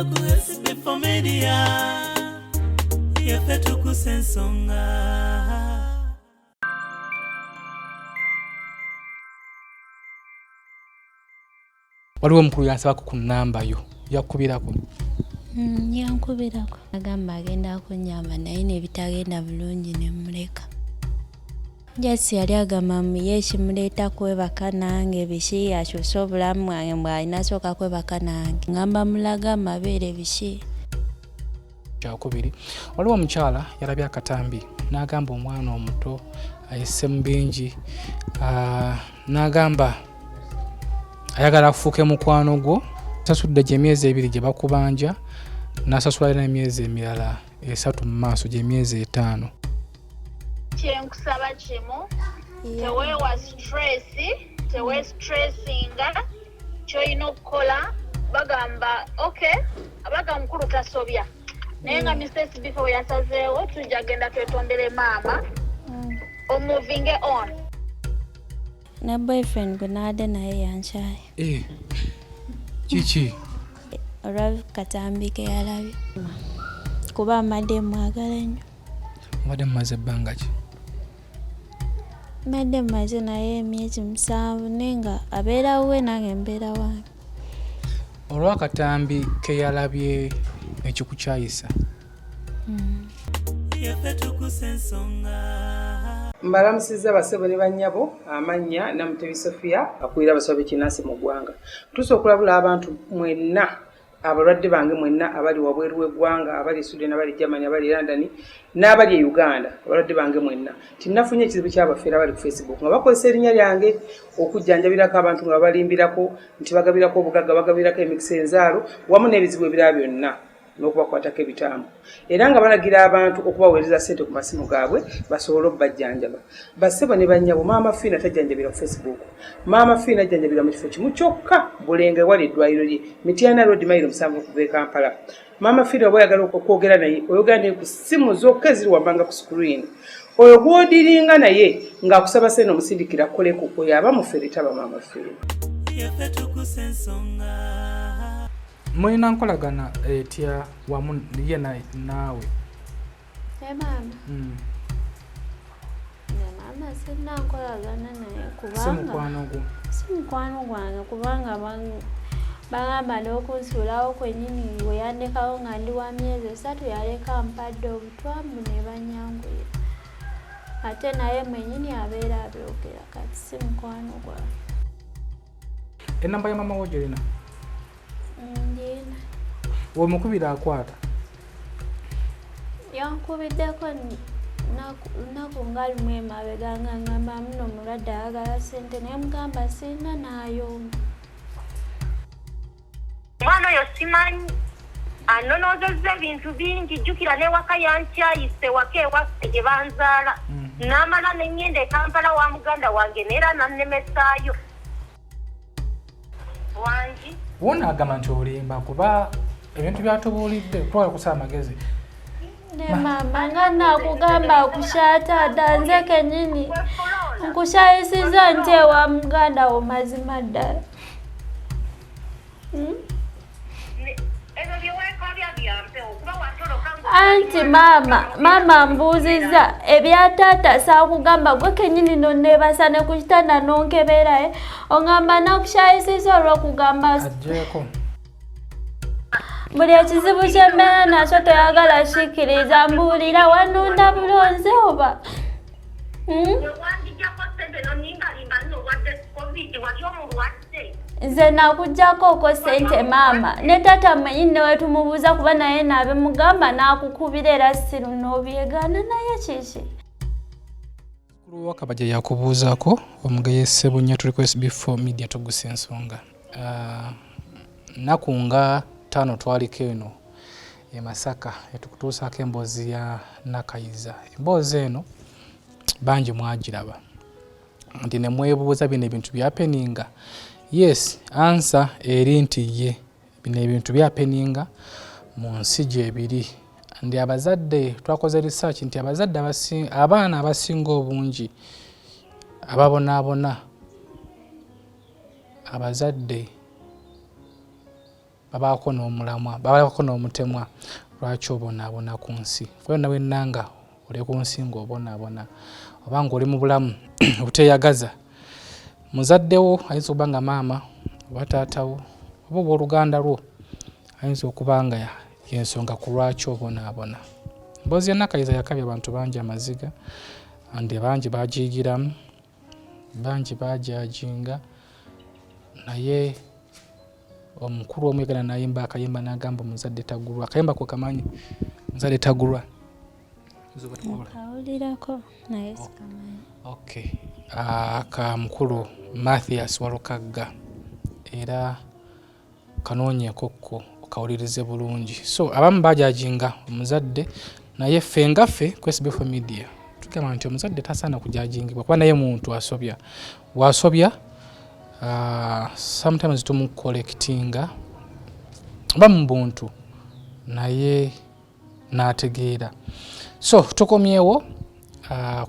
Wagenda ku SB4 Media. Yaffe Tuggussa Enssonga. Waliwo omukulu yansaba ku namba yo yakubirako. Yankubirako agamba agenda kunnyamba naye nebitagenda bulungi nemuleka. Jasi yali agamba muye ekimuleeta kwebaka nange biki akyuse obulamu bwange bw'alina sooka kwebaka nange ngamba mulaga amabeere biki. Kyakubiri waliwo omukyala yalabye akatambi n'agamba omwana omuto ayise mu bingi n'agamba ayagala afuuke mukwano gwo sasudde gye myezi 2 gye bakubanja n'asasula n'emyezi emirala 3 mu maaso gye myezi 5. Kyenkusaba kimu teweewa stress tewe stressinga kyolina okukola bagamba okay abaga mukulu tasobya naye nga Mr. Sb4 yasazeewo tujja genda twetondere maama omuvinge on na boyfriend gwe naade naye yankyaye kiki olwa katambi ke yalabye kuba amadde mwagala nnyo. Mbadde mmaze ebbanga ki? Mbadde mmaze naye emyezi 7 nenga abeera we nange mbeera wange. Olw'akatambi ke yalabye ekikukyayisa. Yaffe Tuggussa Enssonga. Mbalamusiza abasebo ne bannyabo amannya Namutebi Sofia akulira abasawo b'ekinnansi mu ggwanga. Tusobola okulabula abantu mwenna abalwadde bange mwenna abali wabweru w'eggwanga abali Sweden abali Germany abali London n'abali e Uganda abalwadde bange mwenna tinnafunye ekizibu ky'abafeera abali ku Facebook nga bakozesa erinnya lyange okujjanjabirako abantu nga babalimbirako nti bagabirako obugagga bagabirako emikisa enzaalo wamu n'ebizibu ebirala byonna n'okubakwatako ebitambo era nga balagira abantu okubaweereza ssente ku masimu gaabwe basobole obbajjanjaba. Bassebo ne bannyabo maama Fiina tajjanjabira ku Facebook, maama Fiina ajjanjabira mu kifo kimu kyokka Bulenge wali eddwaliro lye Mityana Road mayiro 7 okuva e Kampala. Maama Fiina oba oyagala okwogera naye oyogera naye ku ssimu zokka eziri wammanga ku screen oyo gw'odiringa naye ng'akusaba ssente omusindikira kukoleko oyo aba mufere taba maama Fiina. Yaffe Tuggussa Enssonga. Mulina nkolagana etya wamu ye naawe? Mama. Mama sina nkolagana naye kubanga si mukwano gwange kubanga bagamba n'okunsuulawo kwennyini we yandekawo nga ndi wa myezi 3 yaleka mpadde obutwamu ne banyanguye ate naye mwennyini abeera abyogera kati si mukwano gwange. Enamba ya mama wo gyolina? Ndina. Womukubira akwata? Yankubiddeko lunaku nga lumu emabega nga ngamba muno mulwadde ayagala ssente naye mugamba sirina n'ayomba. Omwana oyo simanyi anonoozezza ebintu bingi jjukira n'ewaka yankyayise waka ewaffe gye banzaala n'amala n'ennyenda e Kampala wa muganda wange neera nannemesaayo wangi. Wona agamba nti olimba kuba ebintu byatubuulidde twala kusaba amagezi. Ne mama nga nakugamba kushata danze kennyini nkushayisiza nti ewa muganda wo mazima ddala. Anti mama mbuuziza ebya taata saakugamba gwe kennyini nonneebasa ne ku kitanda nonkebeera ongamba nakushayisiza olw'okugamba ajjeeko buli ekizibu kyembeera nakyo toyagala kikkiriza mbuulira wanunda bulonze oba nze nakuggyako ssente maama ne taata mwennyini newetumubuuza kuba naye naabe mugamba n'akukubira era siru n'obyegaana naye kiki. Mukulu Wakabajja yakubuuzaako omugaye Ssebunya tuli ku SB4 Media Tuggussa Enssonga. Nnaku nga 5 twaliko eno e Masaka etukutuusaako emboozi ya Nakayiza. Emboozi eno bangi mwagiraba nti ne mwebuuza bino ebintu byapeninga. Yes, answer eri nti ye bino ebintu byapeninga mu nsi gyebiri. Ndi abazadde twakoze research nti abazadde abaana abasinga obungi ababonaabona abazadde babaako n'omulamwa babaako n'omutemwa lwaki obonaabona ku nsi ffe nawe nnanga oli ku nsi ng'obonaabona oba ng'oli mu bulamu obuteeyagaza muzaddewo ayinza okuba nga maama oba taatawo oba obooluganda lwo ayinza okuba nga y'ensonga ku lwaki obonaabona. Emboozi ya Nakayiza yakabya abantu bangi amaziga andi bangi baagiyigiramu bangi baajajinga naye omukulu omu yagala nayimba akayimba n'agamba omuzadde tagulwa akayimba ko kamanyi muzadde tagulwa kawulirako naye sikamanyi. Okay. Aka mukulu Mathias Walukagga era kanoonyeekokko okawulirize bulungi so abamu bajajinga omuzadde naye ffe ngaffe ku SB4 Media tugamba nti omuzadde tasaana kujajingibwa kuba naye muntu asobya wasobya sometimes tumukollectinga oba mu buntu naye n'ategeera so tukomyewo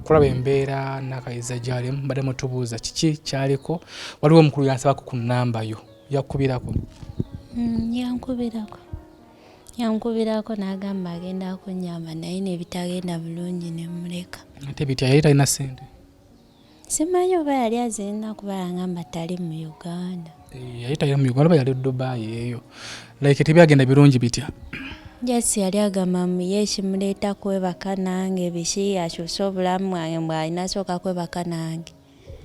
kulaba embeera Nakayiza gy'alimu mbadde mutubuuza kiki kyaliko waliwo omukulu yansabako ku nnamba yo yakubirako yankubirako n'agamba agenda kunnyamba naye nebitagenda bulungi nemuleka ate bitya yali talina ssente simanyi oba yali azirina kuba yangamba tali mu Uganda yali talina mu Uganda oba yali Dubai eyo like tebyagenda birungi bitya Jesi yali agamba muye ekimuleeta kwebaka nange biki akyuse obulamu bwange bw'alina sooka kwebaka nange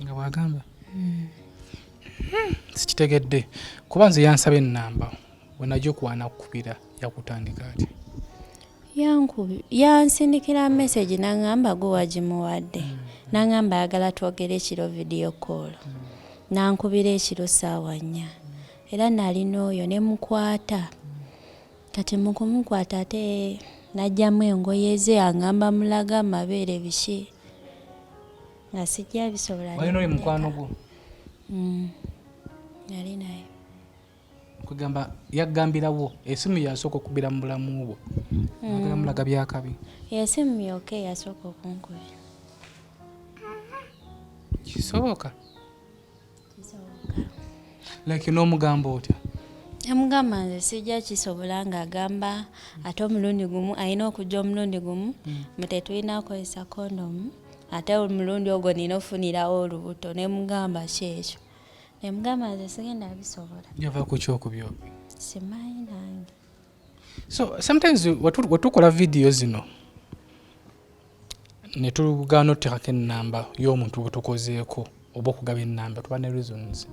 nga bwagamba sikitegedde kuba nze yansaba ennamba bwe najja okwana kukubira yakutandika ati yansindikira message n'angamba gwe wagimuwadde n'angamba ayagala twogere ekiro video call n'ankubira ekiro ssaawa 4 era nalina oyo ne mukwata kati mu kumukwata ate najjamu engoye ze angamba mulaga amabeere biki nga sijja bisobola walina oyo mukwano gwo nali naye kugamba yaggambirawo esimu yasooka okukubira mu bulamu bwo agala mulaga byakabi esimu yoke yasooka okunkubira kisoboka like n'omugamba otya amugamba nze sijja kisobola ng'agamba ate omulundi gumu alina okujja omulundi gumu mutetulina kukozesa kondomu ate omulundi ogwo nina ofunirawo olubuto nemugamba kyekyo nemugamba nze sigenda bisobola yava ku kyokubyobi simanyi nange so sometimes wetukola video zino netugana otekako ennamba y'omuntu gwetukozeeko oba okugaba ennamba tuba ne reasons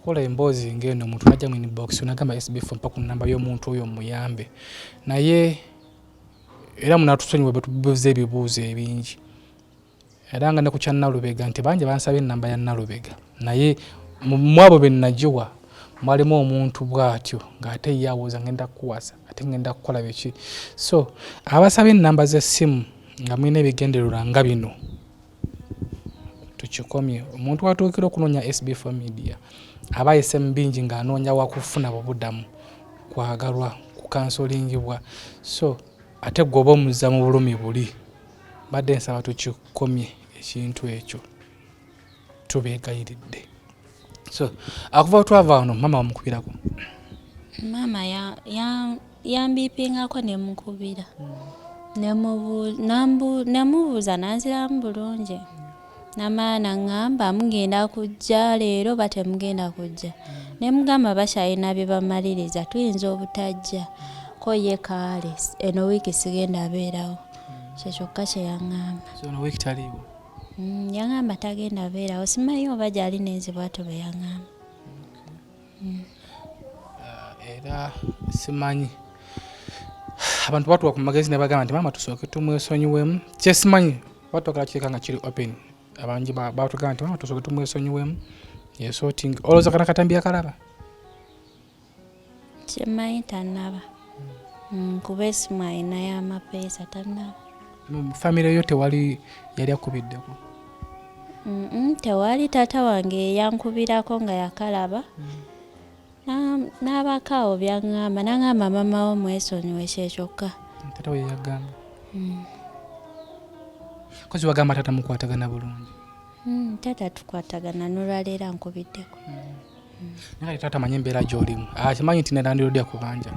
kola emboozi ng'eno omuntu najja mu inbox onagamba SB4 mpa ku nnamba y'omuntu oyo muyambe naye era munatusonyiwe bwe tubuuza ebibuuzo ebingi era nga ne ku kya Nalubega nti bangi bansaba ennamba ya Nalubega naye mu abo be nagiwa mwalimu omuntu bw'atyo ng'ate ye awooza ngenda kukuwasa ate ngenda kukola biki so abasaba ennamba z'essimu nga mulina ebigendererwa nga bino tukikomye omuntu watuukira okunoonya SB4 Media aba ayise bingi ng'anoonya wakufuna bubudamu kwagalwa kukansolingibwa so ate gwe oba omuzza mu bulumi buli badde nsaba tukikomye ekintu ekyo tubeegayiridde so akuva twava wano mama wamukubirako mama yambipingako nemukubira nemubuuza nanziramu bulungi namaana ngamba mugenda kujja leero batemugenda kujja nemugamba bakyalina bye bamaliriza tuyinza obutajja ko ye kaale eno wiiki sigenda abeerawo kyekyoka kye yaŋŋamba eno wiiki taliiwo yaŋŋamba tagenda abeerawo simanyi oba gyali n'enzibwato be yaŋŋamba era simanyi abantu batuwa ku magezi ne bagamba nti maama tusooke tumwesonyiwemu kyesimanyi batwagala kireka nga kiri open abangi batugamba nti maama tusooke tumwesonyiwemu yesorting olowooza kana katambi akalaba kimanyi tannaba kuba esimu alina y'amapeesa tannaba mu famire yo tewali yali akubiddeko tewali taata wange yankubirako nga yakalaba n'abakaawo byaŋŋamba n'aŋŋamba mama wo mwesonyiwe kyekyoka taata we yagamba kozi wagamba taata mukwatagana bulungi taata tukwatagana n'olwaleero ankubiddeko Naye taata manyi embeera gy'olimu. Akimanyi nti ne landiroodi akubanja.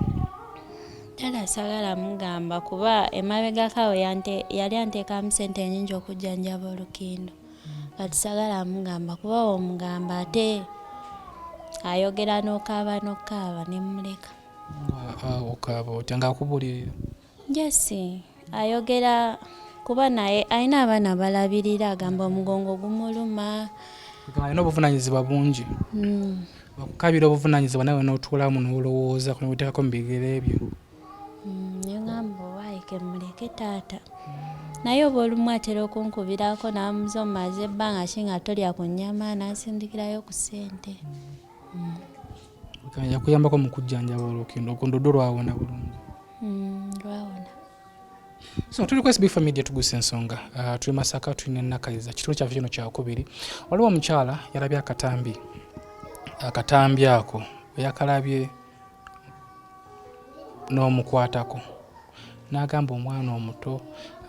Taata sagala mugamba kuba emabegako awo yali anteekamu ssente nnyingi okujjanjaba olukindo. Kati sagala mugamba kuba omugamba ate ayogera n'okaaba ne muleka. Okaaba otya ng'akubulirira? Jesi ayogera kuba naye alina abaana balabirira agamba omugongo gumuluma. Alina obuvunaanyizibwa bungi. Bakukabira obuvunaanyizibwa nawe n'otuulamu n'olowooza ku n'obuteekako mu bigere ebyo. Ngamba owaayike muleke taata. Naye oba olumu atera okunkubirako n'amuza omaze ebbanga ki nga tolya ku nnyama n'asindikirayo ku ssente. Yakuyambako mu kujjanjaba olukindo okundoddo lwawona bulungi. Lwawona. So tuli ku SB4 Media Tuggussa Enssonga. Tuli Masaka tulina Nakayiza. Kitulo kyaffe kino kyakubiri. Waliwo omukyala yalabye akatambi. Akatambi ako bwe yakalabye n'omukwatako. N'agamba omwana omuto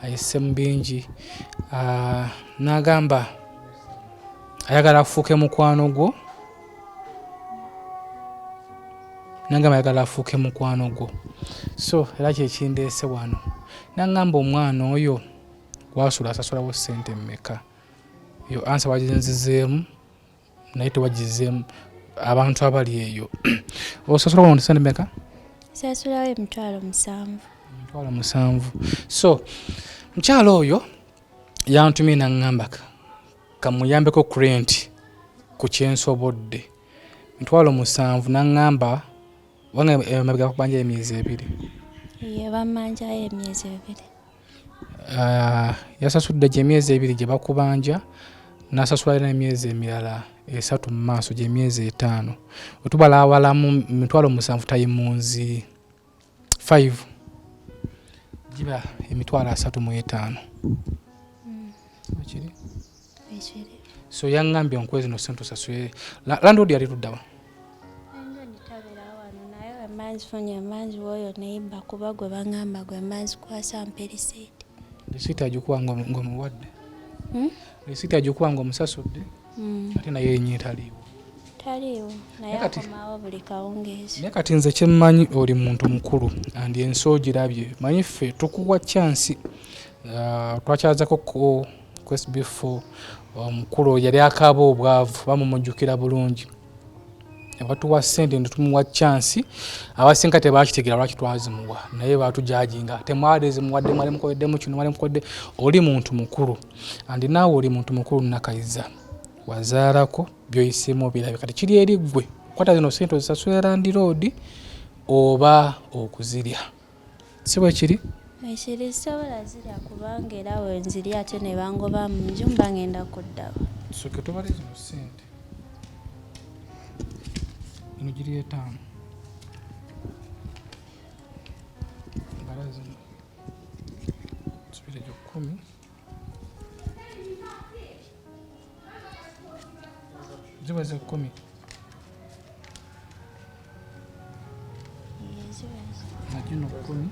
ayise mu bingi. N'agamba ayagala afuuke mukwano gwo. So era kyekindeese wano. N'agamba omwana oyo gwasula asasulawo ssente mmeka. Yo ansa waginzizeemu naye tewagizeemu abantu abali eyo. Osasula wano ssente mmeka? Sasulawo $7,000. $7,000. So mukyala oyo yantumye n'aŋŋamba kamuyambeko kurenti ku kyensobodde $7,000 n'aŋŋamba wange emabega kubanja emyezi 2. Ye bamanjayo emyezi 2. Yasasudde gye emyezi 2 gye bakubanja n'asasula n'emyezi emirala 3 mu maaso gye emyezi 5. Otubala awalamu $7,000 tayimunzi 5 giba $35,000. Ekiri? So yaŋŋambye onkwezi no ssente osasule. Landlord yali luddawa? Manzifunye manzi woyo neiba kuba gwe baŋŋamba gwe manzi kwasa mpe risiiti. Risiiti agikuwa ng'omuwadde? Risiiti agikuwa ng'omusasudde? Ate naye yennyini taliiwo. Naye akomawo buli kawungeezi. Naye kati nze kyemmanyi oli muntu mukulu andi ensi ogirabye. Manyi ffe tukuwa chansi. Twakyazako ku SB4 omukulu yali akaaba obwavu bamumujjukira bulungi. Batuwa ssente ne tumuwa chansi. Abasinga tebakitegera lwaki twazimuwa. Naye batujajinga. Temwadezimuwadde mwali mukoleddemu kino mwali mukodde. Oli muntu mukulu. Andi naawe oli muntu mukulu Nakayiza. Wazaalako by'oyiseemu obirabe. Kati kiri eri ggwe. Kwata zino ssente ozisasula landiroodi oba okuzirya. Si bwe kiri? Ekiri sobola zirya kubanga era wenzirya ate ne bangoba mu nju mba ngenda kuddaba. Soke tubale zino ssente. Ino giri 5. Mbala zino. Tubire gyo 10. Ziweze 10. Najino 10.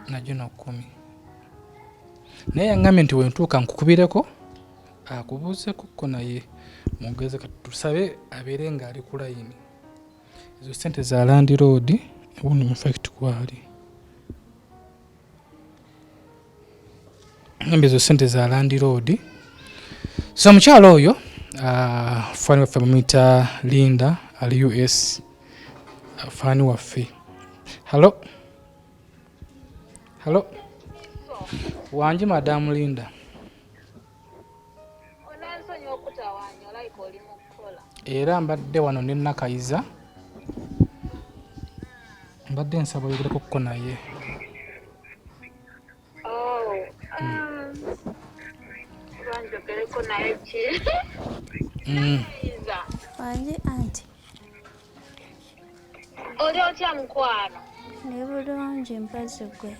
Najino 10. Naye yaŋŋambye nti wentuuka nkukubireko akubuuzeko ko naye mugeze kati tusabe abeere ng'ali ku layini. Ezo ssente za landiroodi ubuno in fact kwali. Ezo ssente za landiroodi. So omukyala oyo faani waffe bamuyita Linda ali US. Faani waffe. Hello. Wanji Madamu Linda. Era mbadde wano ne Nakayiza. Mbadde nsaba oyogereko ko naye. Wanji anti. Oli otya mukwano? Ne bulungi mpazi gwe.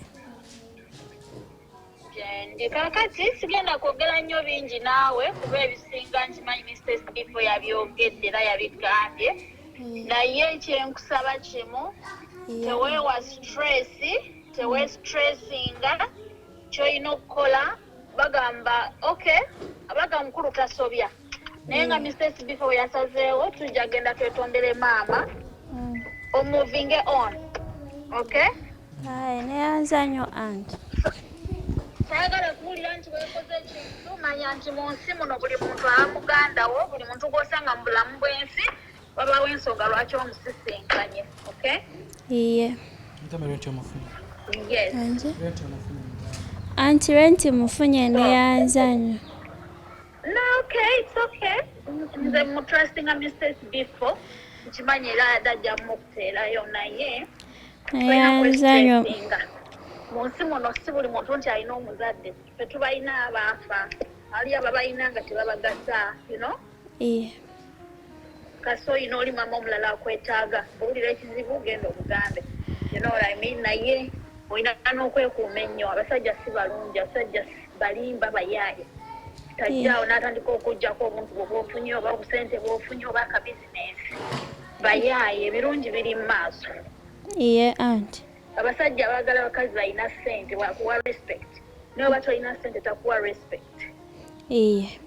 Ndi kakati sigenda kwogera nnyo bingi naawe kuba ebisinga nkimanyi Mr. Sb4 yabyogedde era yabigambye. Naye kyenkusaba kimu teweewa stress, tewestressinga ky'olina okukola bagamba okay abaga mukulu tasobya naye nga Mr. SB4 yasazeewo tujja genda twetondere maama moving on okay neyanza nnyo anti saagala kuwulira nti weekoze ekintu manya nti mu nsi muno buli muntu ala muganda wo buli muntu gw'osanga mu bulamu bw'ensi wabawo ensonga lwaki omusisinkanye okay iye yes anti renti mufunye neyanza nnyo no okay it's okay nze mutrustinga Mr. SB4 nkimanyi era adajja mukuteerayo naye neyanza nnyo mu nsi muno si buli muntu nti alina omuzadde fe tubalina abaafa ali aba balina nga tebabagasa iye kasi oyina oli mama omulala akwetaaga owulira ekizibu genda obugambe naye olina n'okwekuuma ennyo abasajja si balungi abasajja balimba bayaaye tajjaawo n'atandika okuggyako obuntu bw'ofunye oba obusente bw'ofunye oba akabizinensi bayaaye ebirungi biri mu maaso iye anti abasajja abaagala abakazi balina ssente wakuwa respect naye oba tolina ssente takuwa respect iye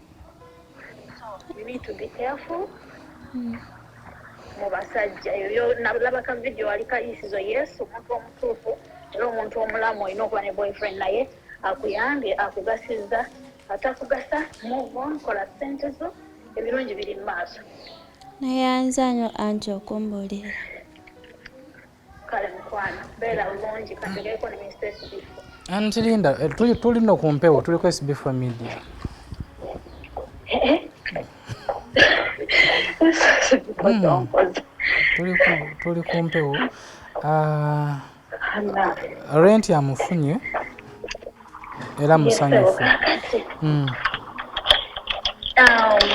you need to be careful mu basajja eyo nalabaka video wali kayisizo yes omuntu omutuufu era omuntu omulamu olina okuba ne boyfriend naye akuyambye akugasiza atakugasa move on kola ssente zo ebirungi biri mu maaso neyanza nnyo anti okumbuulira kale mukwano beera bulungi kantegeeko ne Mr. SB4 anti Linda tulina okumpewo tuliko SB4 Media tuli kumpewo rent yamufunye era musanyufu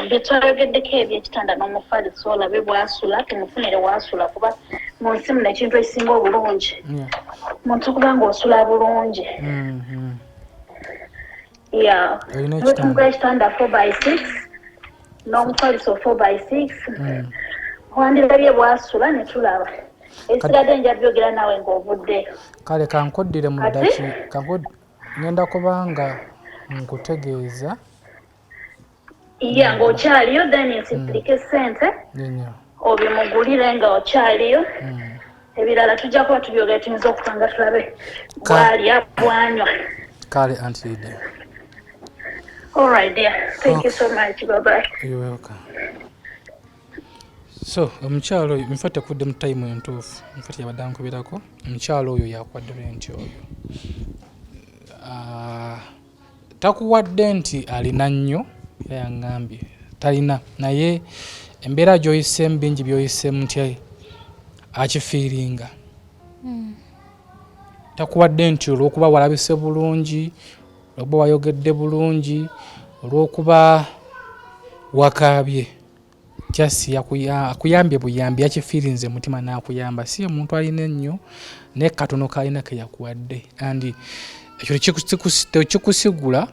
byetwayogeddeko ebyekitanda n'omufaliso olabe bwasula tumufunire wasula kuba mu nsi muno ekintu ekisinga obulungi muntu kuba ng'osula bulungi wetunga ekitanda 4x6 n'omufaliso 4x6 wandirabye bwasula ne tulaba esigadde nja byogera nawe ng'ovuddeyo kale kankoddire mu ddaki ngenda kubanga nkutegeeza ng'okyaliyo then nsipulike ssente obimugulire nga okyaliyo ebirala tujja kuba tubyogera tuyinza okupanga tulabe bwalya bwanywa kale anti Lydia. All right dear, thank you so much, bye bye. You're welcome. So omukyalo oyo mfate kudde mu time entuufu mfate yabadankuberako omukyalo oyo yakwadde renti oyo takuwadde nti alina nnyo yaŋŋambye talina naye embeera gy'oyiseemu bingi by'oyiseemu nti akifiiringa takuwadde nti olw'okuba walabise bulungi olw'okuba wayogedde bulungi olw'okuba wakaabye jasi akuyambye buyambi yakifiirinze mutima n'akuyamba si omuntu alina ennyo naye katono kalina ke yakuwadde andi ekyo tekikusigula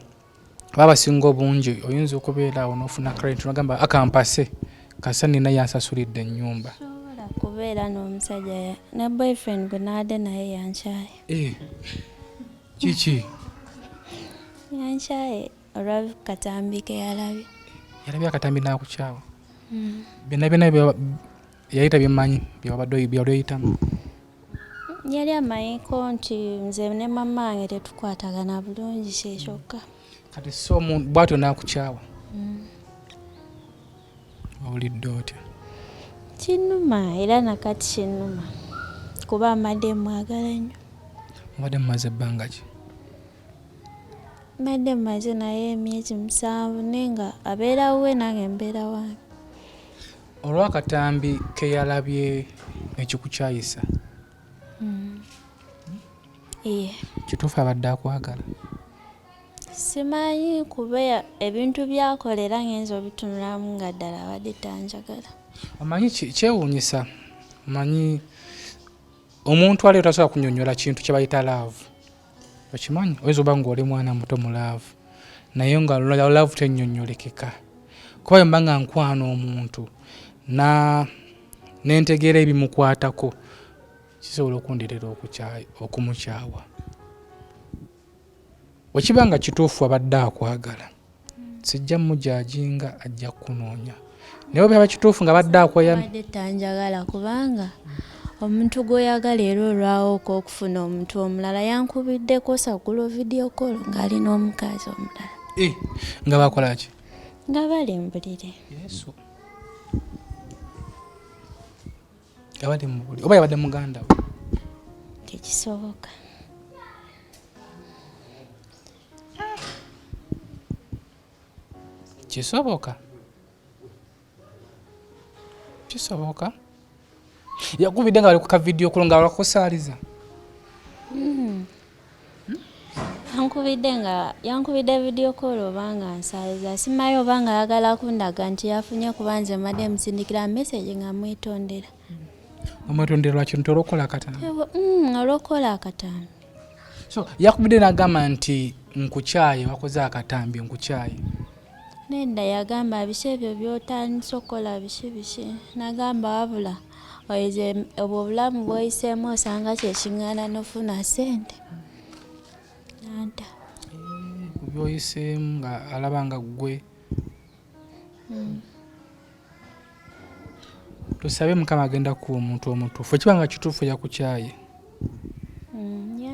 aba basinga obungi oyinza okubeera awo n'ofuna credit nogamba akampase kasa nina yansasulidde ennyumba sobola kubeera n'omusajja ne boyfriend gwe naadde naye yankyaye kiki yankyaye olwa katambi ke yalabye akatambi n'akukyawa byonna yayita byemanyi byaloyitamu yali amanyiko nti nze ne mamange tetukwatagana bulungi kyekyokka kati so bwatyo n'akukyawa owulidde otya kinnuma era nakati kinnuma kuba amadde mwagala nnyo mubadde mumaze ebbanga ki mbadde mumaze naye emyezi 7 naye nga abeera wuwe nange mbeera wange olw'akatambi ke yalabye ekikukyayisa kituufu abadde akwagala simanyi kuba ebintu byakolera ngenza obitunulamu nga ddala abadde tanjagala omanyi kyewuunyisa omanyi omuntu ali tasobola kunyonyola kintu kye bayita laavu okimanyi oyinza oba ng'oli mwana muto mu laavu naye nga laavu tennyonnyolekeka kuba yomba nga nkwana omuntu nentegeera ebimukwatako kisobola okundirira okumukyawa wekibanga kituufu abadde akwagala sijja mujajinga ajja kunoonya naye byaba kituufu nga badde akweyambye tanjagala kubanga omuntu gwoyagala era olwawo okufuna omuntu omulala yankubiddeko sagula video call ng'alina omukazi omulala nga bakola ki nga balimbulire yesu abadde mubuli oba yabadde muganda we tekisoboka kisoboka yakubidde nga bali ku kavidiyo kulo nga balakusaaliza yankubidde video call obanga nsaaliza simayo obanga ayagala kundaga nti yafunye kuba nze madde musindikira message nga mwetondera omwetondera lwaki nti olwokola akatambi olwokola akatambi so yakubidde n'agamba nti nkukyaye wakoze akatambi nkukyaye nedda yagamba biki ebyo byotandisa okukola biki nagamba wabula oyeze obwo obulamu bwoyiseemu osanga kyekiŋŋaana n'ofuna ssente nanta ku byoyiseemu nga alaba nga ggwe tusabe mukama agenda ku omuntu omutuufu ekibanga kituufu yakukyaye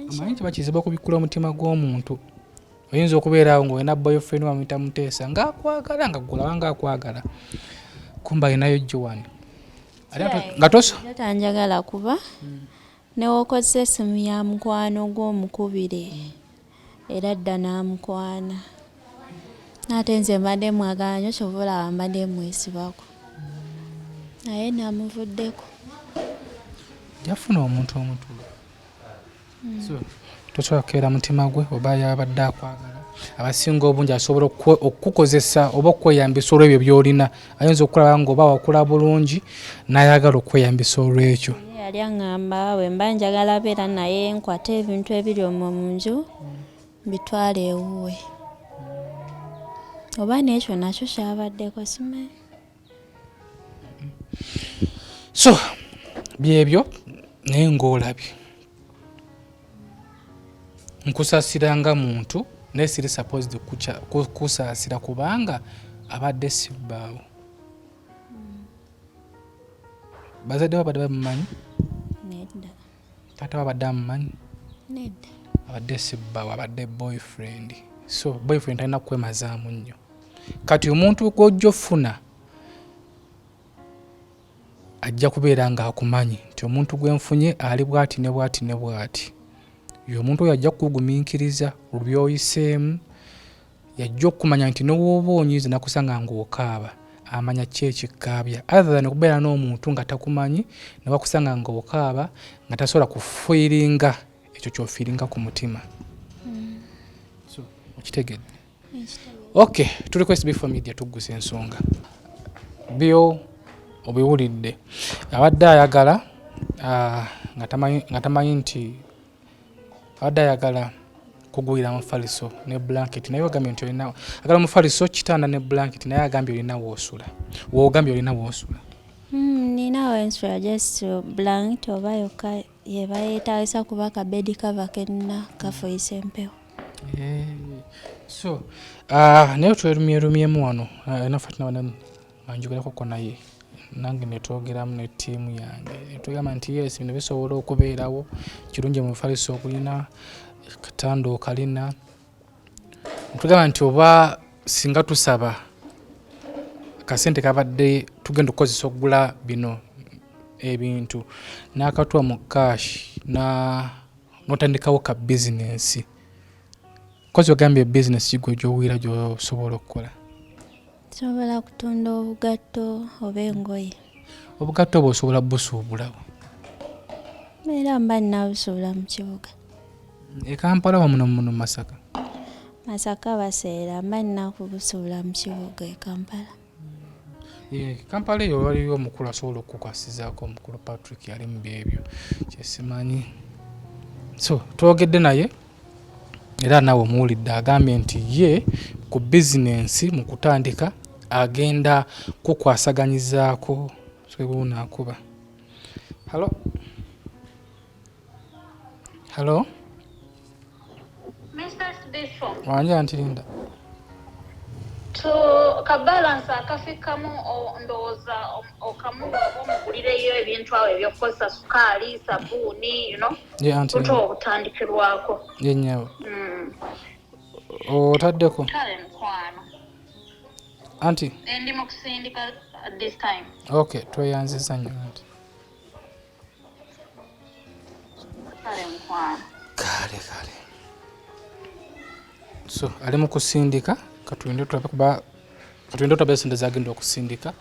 amanyi kiba kizibu okubikkula omutima gw'omuntu oyinza okubeera awo ng'olina boyfriend wamuyita Muteesa ng'akwagala nga ggulaba ng'akwagala kumba alinayo Joan nga tanjagala kuba newokozesa essimu ya mukwano gw'omukubire era dda n'amukwana ate nze mbadde mwagala nnyo kyobola mbadde mwesibako naye namuvuddeko yafuna omuntu omutuufu tosobola kukeera mutima gwe oba yabadde akwagala abasinga obungi asobola okukukozesa oba okweyambisa olw'ebyo by'olina ayinza okulaba nga oba wakula bulungi n'ayagala okweyambisa olw'ekyo yali aŋŋamba bwe mba njagala beera naye nkwate ebintu ebiri omwo mu nju bitwale ewuwe oba n'ekyo nakyo kyabaddeko simanyi so byebyo naye ng'olabye nkusaasira nga muntu naye siri supposed kusaasira kubanga abadde sibbaawo bazadde babadde bamumanyi nedda taata babadde amumanyi nedda abadde sibbaawo abadde boyfriend so boyfriend alina kukwemazaamu nnyo kati omuntu gw'ojja ofuna ajja kubeera nga akumanyi nti omuntu gwe nfunye ali bw'ati ne bw'ati ne bw'ati omuntu oyo ajja kugumiikiriza olubyoyiseemu yajja okumanya nti n'obwoba onyiiza nakusanga ng'okaaba amanya ki ekikkaabya other than okubeera n'omuntu nga takumanyi ne bakusanga ng'okaaba nga tasobola kufiiringa ekyo ky'ofiiringa ku mutima so okitegedde okay tuli ku SB4 Media Tuggussa Enssonga byo obiwulidde abadde ayagala nga tamanyi nti abadde ayagala kugulira mufaliso ne blanket naye ogambye nti olina agala mufaliso kitanda ne blanket naye agambye olina woosula woogambye olina woosula nina wensula just blanket oba yokka yeba yeetagisa kuba kabedi kava kenna kafuuyisa empewo so naye twerumyerumyemu wano nafatina banjugalekoko naye nange netwogeramu ne ttiimu yange netugamba nti yes bino bisobola okubeerawo kirungi mufaliso okulina katanda okalina netugamba nti oba singa tusaba akasente kabadde tugenda okukozesa okugula bino ebintu n'akatwa mu cash n'otandikawo ka bizinensi kozi ogambye bizinesi gigwe gy'owira gy'osobola okukola sobola kutunda obugatto oba engoye obugatto obwo osobola busuubulawo era mba nnabusuubula mu kibuga Kampala wamuno muno Masaka baseera mba nnakubusuubula mu kibuga e Kampala Kampala eyo waliwo omukulu asobola okukwasizaako omukulu Patrick yali mu byebyo kyesimanyi so twogedde naye era naawe omuwulidde agambye nti ye ku bizinensi mu kutandika agenda kukwasaganyizaako twebunaakuba halo Mr. SB4 wanja Antilinda to kabalance akafikamu ndowooza okamuwa omugulireyo ebintu awo ebyokukozesa sukaali sabuuni kuto obutandikirwako yenyawo otaddeko kale mukwano anti ndi mu kusindika at this time. Okay, tweyanziza nnyo anti kale mukwano kale so ali mu kusindika katulinde tulabe sente zagenda okusindika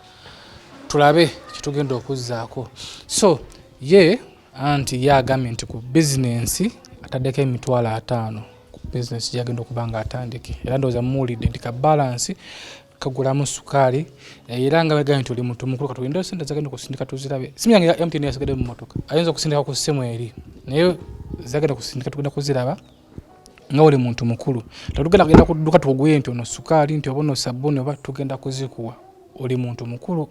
tulabe kitugenda okuzzaako so ye anti yagambye nti ku bizinensi ataddeko $5,000 ku bizinensi gyagenda okuba nga atandike era ndowooza muwulidde nti ka balansi kagulamu sukaali era nga bagambye nti oli muntu mukulu katulinde sente zagenda okusindika tuzirabe simu yange ya MTN yasigadde mu mmotoka ayinza okusindika ku ssimu eri naye zagenda kusindika tugenda kuziraba nga oli muntu mukulu tatugenda kugenda ku dduka tukuguye nti ono sukaali nti oba ono sabbuuni oba tugenda kuzikuwa oli muntu mukulu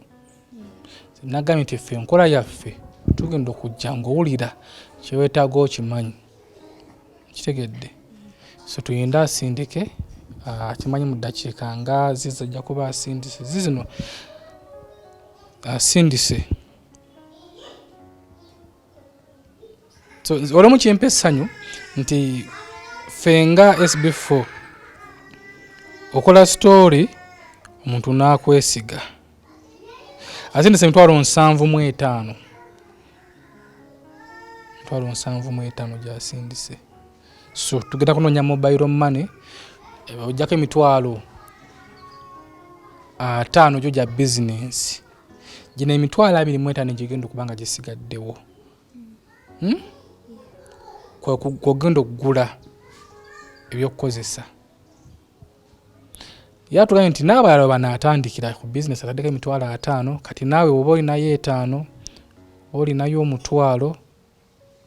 nagambye nti ffe enkola yaffe tugenda okujja ng'owulira kyeweetaaga okimanyi kitegedde so tuyinda asindike kimanyi mu ddakiika nga zizo ajja kuba asindise zizino asindise so olemu kimpa essanyu nti fenga SB4 okola story omuntu n'akwesiga asindise $75,000 $75,000 gyasindise so tugenda kunoonya mobile money ojjako $5,000 gyo gya business gino $25,000 gyegenda okuba nga gisigaddewo kwogenda okugula ebyokukozesa yatugambye nti n'abalala banaatandikira ku bizinesi ataddeko $5,000 kati naawe oba olinayo 5 olinayo $1,000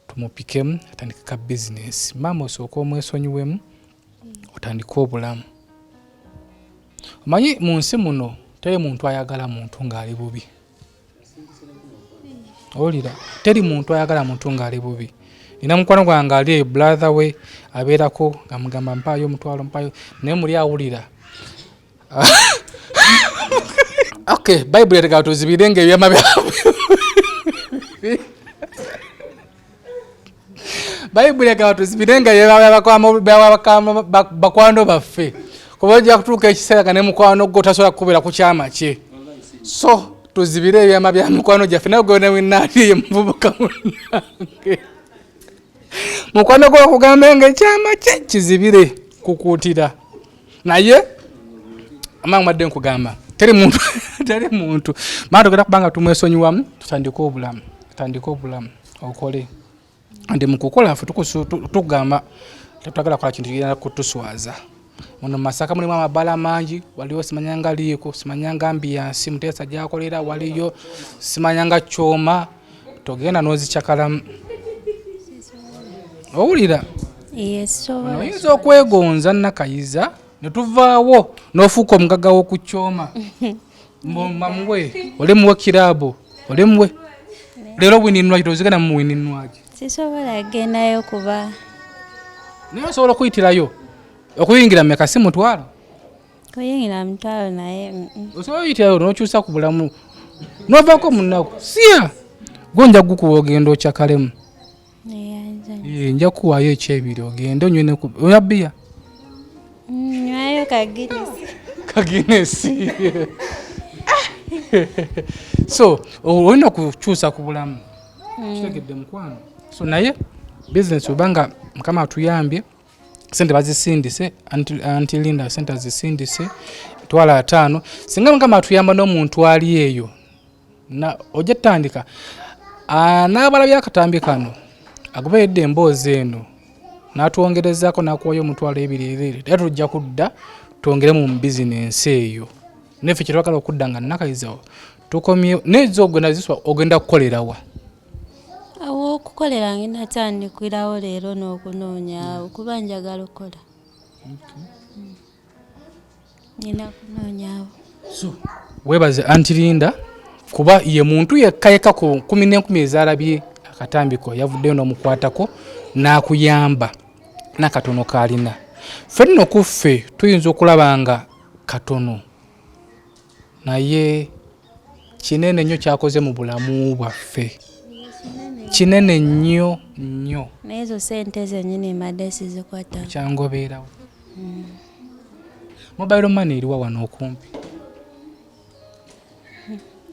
tumupikemu atandike ka bizinesi maama osooka omwesonyiwemu otandike obulamu omanyi mu nsi muno teri muntu ayagala muntu ng'ali bubi olira teri muntu ayagala muntu ng'ali bubi nina mukwano gwange ali brother we abeerako nga mugamba mpaayo $1,000 mpaayo naye muli awulira okay Bible yateka tuzibirenga ebyama byabwe Bible yateka tuzibirenga bakwano baffe kuba ojja kutuuka ekiseera nga ne mukwano gwo tasobola kukubira ku kyama kye so tuzibire ebyama bya mukwano gyaffe naye gwe naali muvubuka munnange mukwano gwo okugambe nga ekyama kye kizibire kukuutira naye amangu madde nkugamba teri muntu maa tugenda kubanga tumwesonyiwamu tutandike obulamu okole ndi mukukola ffe tukugamba tetwagala kukola kintu kigenda kutuswaza muno Masaka mulimu amabala mangi waliyo simanyanga liiko simanyanga ambiyansi Muteesa gyakolera waliyo simanyanga kyoma togenda n'ozikyakalamu owulira oyinza okwegonza Nakayiza ne tuvaawo n'ofuuka omugagga w'oku kyoma mamuwe olemuwe kirabo olemuwe leero bwininwaki tozigenda mu wininwaki sisobola gendayo kuba naye osobola okuyitirayo okuyingira mmeka si $1,000 kuyingira $1,000 naye osobola oyitirayo n'okyusa ku bulamu n'ovaako mu nnaku siya gwe nja kukuwa ogenda okyakalemu nja kukuwaayo ekyebiri ogende onywene oya bbiya nywayo kaginesi so olina okukyusa ku bulamu kitegedde mukwano so naye bizinesi obanga mukama atuyambye sente bazisindise Antilinda sente azisindise $5,000 singa mukama atuyamba n'omuntu ali eyo ojja tutandika n'abalabya akatambi kano agoberedde emboozi eno n'atwongerezaako n'akuwayo $2,200 era tujja kudda twongere mu bizinensi eyo neffe kyetwagala okudda nga Nakayiza tukomyewo nezo ogenda ziswa ogenda kukolerawa awo okukolera ngenda tandikirawo leero n'okunoonya kuba njagala okukola ngenda kunoonyawo so weebaze Antilinda kuba ye muntu yekka ku 10,000 ezaalabye akatambiko yavuddeyo n'omukwatako n'akuyamba n'akatono kaalina ffenno kuffe tuyinza okulaba nga katono naye kinene nnyo kyakoze mu bulamu bwaffe, kinene nnyo nnyo. N'ezo ssente zennyini mbadde sizikwata kyangobeerawo. Mobile money eriwa wano okumpi?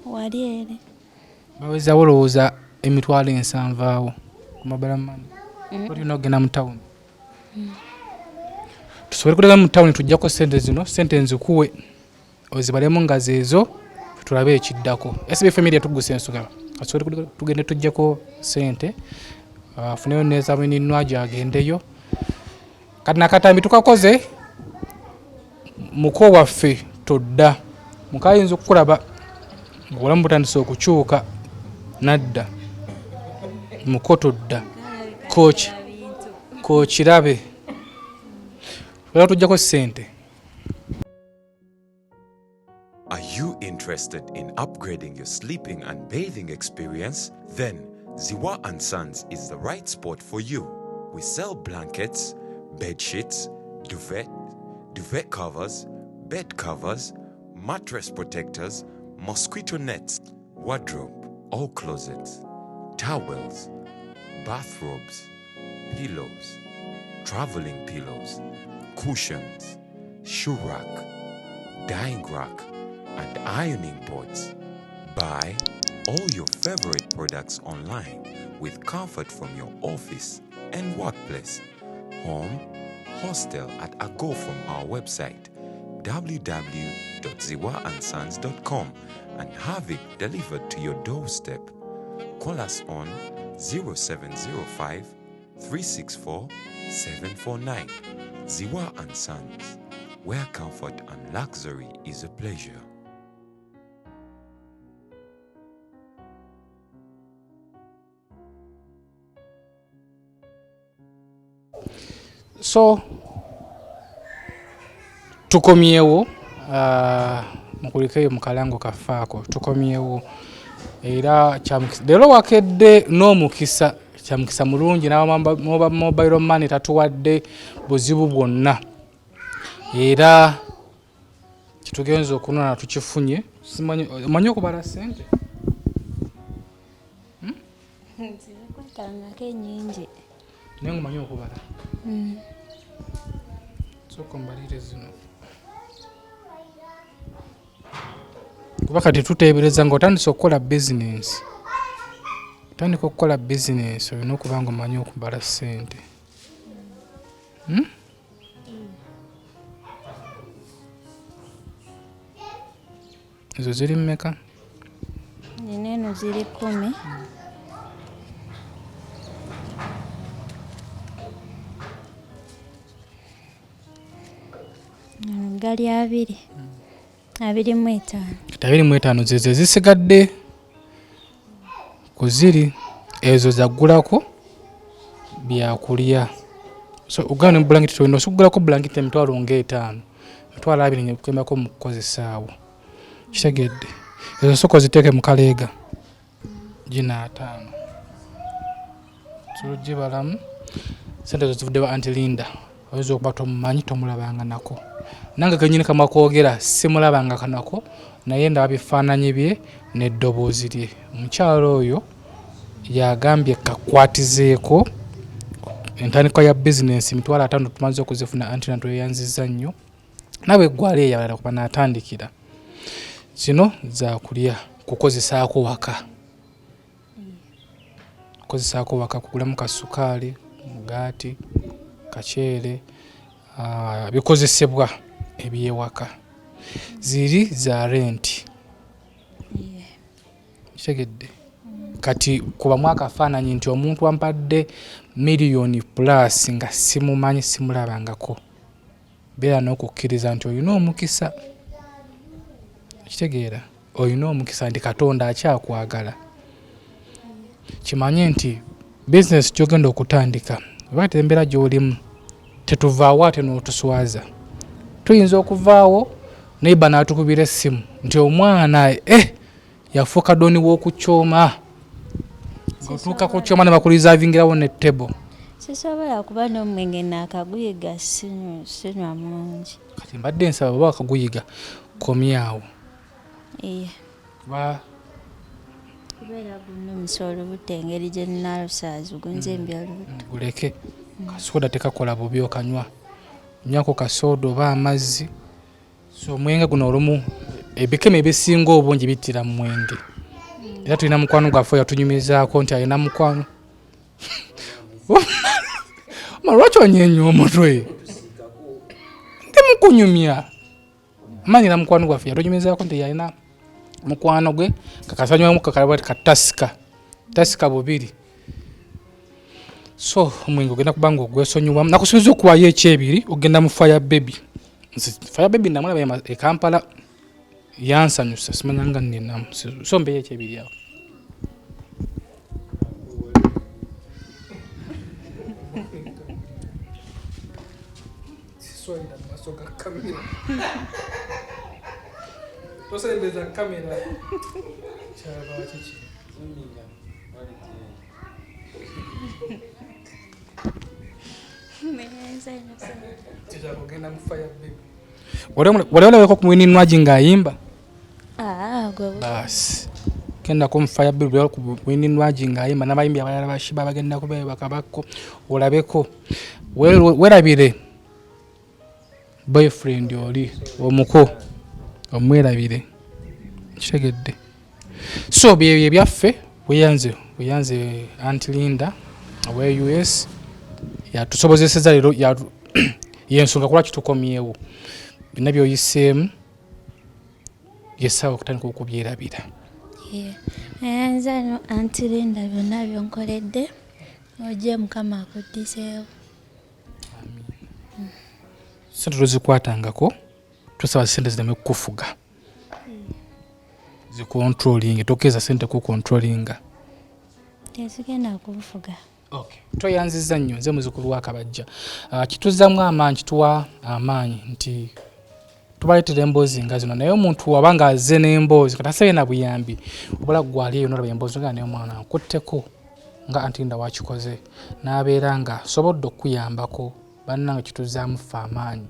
wali eri Bawezawo olowooza emitwalo 7 awo ku mobile money. Olina ogenda mu tawuni. Tusobole kutega mu tawuni tujjako ssente zino, ssente nzikuwe ozibalemu nga zeezo tulabe ekiddako. SB4 Media Tuggussa Enssonga asobole tugende tujjako ssente afuneyo n'ezamininwa gyagendeyo. Kati nakatambi tukakoze muko waffe todda mukayinza okukulaba obulamu butandise okukyuka nadda muko todda kookirabe era tujjako ssente. Are you interested in upgrading your sleeping and bathing experience? Then Ziwa & Sons is the right spot for you. We sell blankets, bed sheets, duvet covers, bed covers, mattress protectors, mosquito nets, wardrobe or closets, towels, bathrobes, pillows, traveling pillows, cushions, shoe rack, dyeing rack, and ironing boards. Buy all your favorite products online with comfort from your office and workplace, home, hostel at a go from our website www.ziwaansons.com and have it delivered to your doorstep. Call us on 0705 364 749. Ziwa & Sons, where comfort and luxury is a pleasure. So tukomyewo mukulikeyo mukalango kafaako tukomyewo era leero wakedde n'omukisa kyamukisa mulungi n'aba mobile money tatuwadde buzibu bwonna era kitugenza okunona tukifunye. Omanyi okubala ssente? nzikwatangako ennyingi naye ngomanyi okubala. Sooka mbalire zino kuba kati tuteebereza ng'otandise okukola bizinensi. Otandika okukola bizinensi olina okuba nga omanyi okubala ssente. Ezo ziri mmeka? nina eno ziri 10. Gali 2. 25. 25 zeze zisigadde ku ziri ezo zaggulako byakulya. So ugana blanketi tulina osugulako blanketi emitwalo nga 5 emitwalo 2 nyekembako mu kukozesaawo. Kitegedde ezo soko ziteeke mu kaleega gina 5 tulugibalamu sente ezo zivudde ba Aunty Linda oyinza okuba tomumanyi tomulabanga nako. Nange kenyini kama kwogera simulabanga kanako naye ndaba bifaananyi bye n'eddoboozi lye. Omukyalo oyo yagambye kakwatizeeko entandikwa ya bizinensi emitwalo 5 tumaze okuzifuna Aunty Linda tweyanziza nnyo nawe eggwala eyawala kuba n'atandikira. Zino za kulya kukozesaako waka. Kukozesaako waka kugulamu kasukaali, mugaati, kaceere, bikozesebwa ebyewaka. Ziri za renti. Kitegedde. Kati kuba mwaka afaananyi nti omuntu ampadde miliyoni plus nga simumanyi simulabangako. Beera n'okukkiriza nti olina omukisa. Kitegeera olina omukisa nti Katonda akyakwagala. Kimanye nti bizinesi gy'ogenda okutandika lwaki embeera gy'olimu tetuvaawo ate n'otuswaza. Tuyinza okuvaawo neiba n'atukubira essimu nti omwana yafuuka doni w'okukyoma. Ng'otuuka ku kyoma ne bakulizavingirawo ne tebo. sisobola kuba n'omwenge naakaguyiga sinywa mungi. Kati mbadde nsaba baba akaguyiga komyawo. Kubeera guno omusolo butta engeri gye nnalusaazi gunze embi olubuto. Guleke kasoda tekakola bubi okanywa. Nywako kasoda oba amazzi. So omwenge guno olumu ebikeme ebisinga obungi bittira mu mwenge. Era tulina mukwano gwaffe yatunyumizaako nti alina mukwano. Lwaki onyeenya omutwe? Ndi mukunyumya. Amanyi na mukwano gwaffe yatunyumizaako nti yalina mukwano gwe kakasanywamu kakalabwa katasika. Tasika bubiri. So omwenge ogenda kubanga ogwesonyiwa. Nakusubiza okuwaayo ekyebiri ogenda mu Fire Baby. Fire Baby namulaba e Kampala yansanyusa simanyanga nina. So mbeyo ekyebiri awo. Kamera. Tosembeza kamera. Chaba chichi. Tija kugenda mu Fire Baby. Wale wako kumwininwaji ngayimba? Gwe. Bas. Kenda ku Fire Baby wale kumwininwaji ngayimba nabayimbi abalala bashiba bagenda kubaye bakabako olabeko. Werabire boyfriend oli omuko omwerabire kitegedde. So bye byaffe weyanze Auntie Linda we US ya tusobozeseza lero ya yensonga kula kitukomyewo bina byoyiseemu yesawa okutandika okubyerabira. Nzano Auntie Linda byonna byonkoledde ojje Mukama akuddiseewo. Sente tuzikwatangako tusaba sente zireme kukufuga. Zikontrolling tokeza sente ku controllinga. Tezigenda kufuga. Okay. Toyanziza nnyo nze muzukulu wa Kabajja. Kituzzamu amaanyi tuwa amaanyi nti tubaleetera emboozi nga zino naye omuntu wabanga azze n'emboozi katasabe na buyambi obula gwali eyo n'olaba emboozi nga naye omwana nkutteko nga Auntie Linda wakikoze n'abeera nga sobodde okuyambako bannange kituzaamu ffe amaanyi.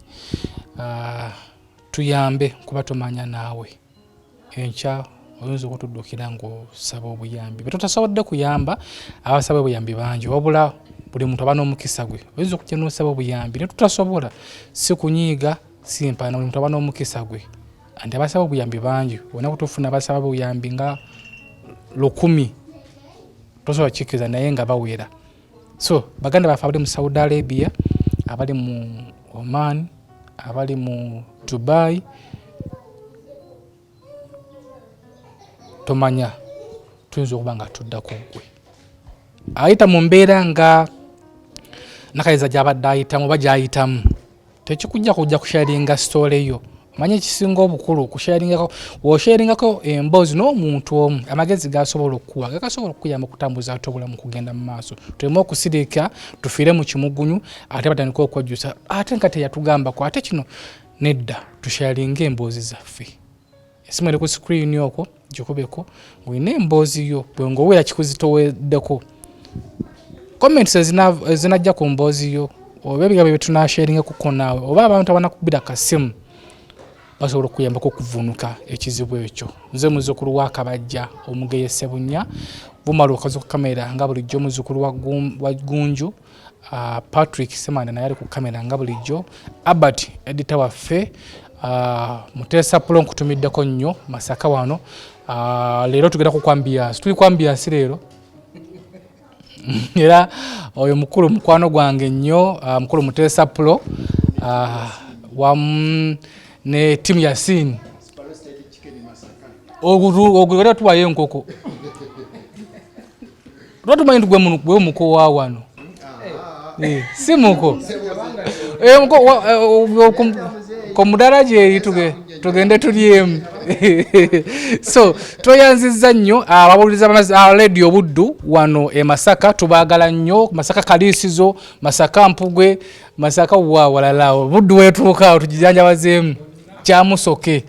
Tuyambe kuba tomanya naawe enkya oyinza okutuddukira ng'osaba obuyambi bwe totasobodde kuyamba abasaba obuyambi bangi wabula buli muntu aba n'omukisa gwe oyinza okujja n'osaba obuyambi ne tutasobola si kunyiiga si mpaana buli muntu aba n'omukisa gwe anti abasaba obuyambi bangi wonna kutufuna abasaba obuyambi nga 100 tosobola kikiriza naye nga bawera. So baganda baffe abali mu Saudi Arabia abali mu Oman abali mu Dubai tomanya tuyinza okuba nga tuddako gwe ayita mu mbeera nga Nakayiza gy'abadde ayitamu oba gy'ayitamu tekikujja kujja kusharinga story yo manye ekisinga obukulu okusharingako wosharingako emboozi n'omuntu omu amagezi gasobola okukuwa gakasobola okukuyamba okutambuza ate obulamu kugenda mu maaso tuleme okusirika tufiire mu kimugunyu ate batandika okwejjusa ate nka teyatugambako ate kino nedda tusharinga emboozi zaffe esimu eri ku screen okwo gikubeko ng'olina emboozi yo bwe ng'owera kikuzitoweddeko comments zinajja ku mboozi yo oba ebigambo bye tunasharingako naawe oba abantu abanakubira kasimu basobola okuyambako okuvunuka ekizibu ekyo. Nze muzzukulu wa Kabajja Omugeya Ssebunya bumala okaza ku kamera nga bulijjo muzzukulu wa Gunju Patrick Semanda naye ali ku kamera nga bulijjo Albert editor waffe Muteesa Pulo nkutumiddeko nnyo Masaka wano leero tugenda kukwambia tuli kwambia leero era oyo mukulu mukwano gwange nnyo mukulu Muteesa Pulo ne timu ya Sin ogwera tuwaye enkoko lwatumanyi gwe omuko wa wano si muko komudala gyeri tugende tulyemu. So tweyanzizza nnyo abawuliriza radio Buddu wano e Masaka tubaagala nnyo Masaka Kaliisizo Masaka Mpugwe Masaka walala Buddu wetuuka tujijanjabazeemu kyamusoke.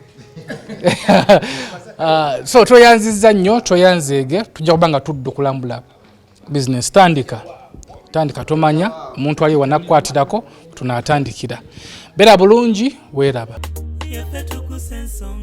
So tweyanzizza nnyo tweyanzeege tujja kubanga tuddu kulambula business tandika tandika tomanya omuntu ali wanakwatirako tunaatandikira bera bulungi weeraba yaffe Tuggussa Enssonga